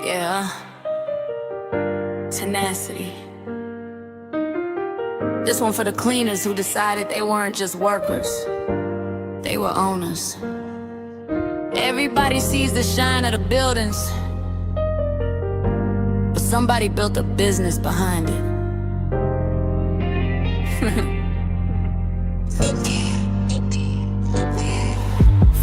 Yeah. Tenacity. This one for the cleaners who decided they weren't just workers, they were owners. Everybody sees the shine of the buildings, but somebody built a business behind it.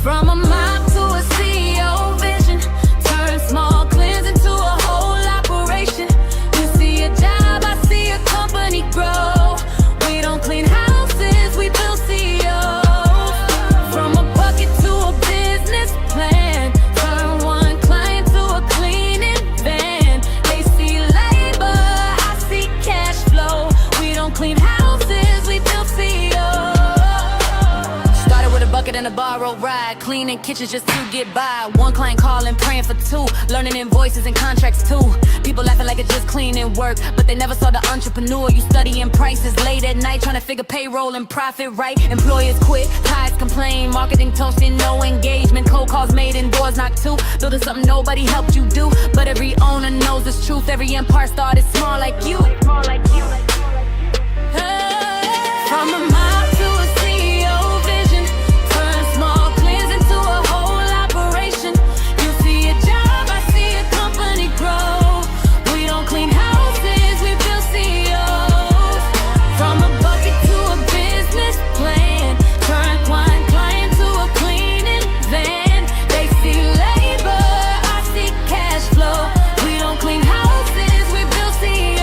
From a mob to a CEO vision, turn small cleans into a whole operation. You see a job, I see a company grow. We don't clean houses, we build CEOs. From a bucket to a business plan, turn one client to a cleaning van. They see labor, I see cash flow. We don't clean houses, we build CEOs. Started with a bucket and a borrowed ride, cleaning kitchens just to get by. One client calling, praying for two, learning invoices and contracts too. People laughing like it's just cleaning work, but they never saw the entrepreneur. You studying prices late at night, trying to figure payroll and profit right. Employers quit, clients complain, marketing toasting, no engagement. Cold calls made and doors knocked too. Building something nobody helped you do, but every owner knows this truth. Every empire started small like you. From a mob to a CEO vision, turn small cleans into a whole operation. You see a job, I see a company grow. We don't clean houses, we build CEOs. From a bucket to a business plan, turn one client to a cleaning van. They see labor, I see cash flow. We don't clean houses, we build CEOs.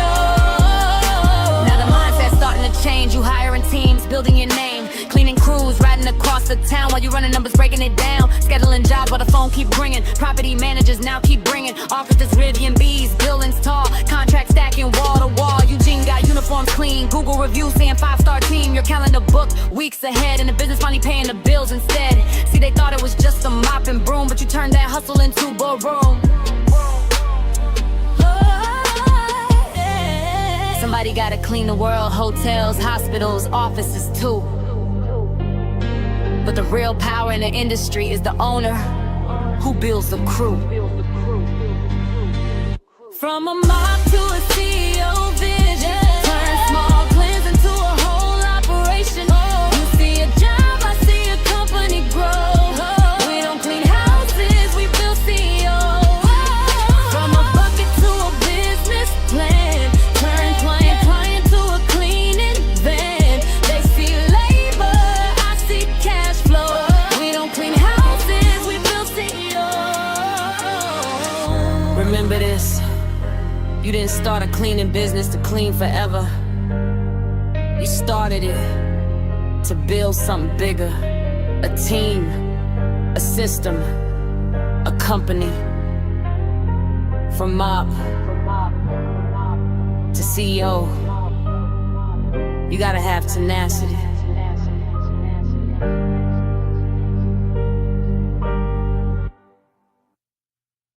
Now the mindset's starting to change. You hiring teams, building your name, cleaning crews, riding across the town while you running numbers, breaking it down, scheduling jobs while the phone keep ringing. Property managers now keep bringing offices, Airbnbs, buildings tall, contracts stacking wall to wall. Eugene got uniforms clean, Google reviews saying 5-star team. Your calendar booked weeks ahead, and the business finally paying the bills instead. See, they thought it was just a mop and broom, but you turned that hustle into a room. Somebody gotta clean the world, hotels, hospitals, offices too. But the real power in the industry is the owner who builds the crew. From a mob to a CEO vision, turn small plans into a whole operation. You see a job, I see a company grow. We don't clean houses, we build CEOs. From a bucket to a business plan, turn client to a cleaning van. They see labor, I see cash flow. We don't clean houses, we build CEOs. Remember this, you didn't start a cleaning business to clean forever. You started it to build something bigger. A team, a system, a company. From mob to CEO, you gotta have tenacity.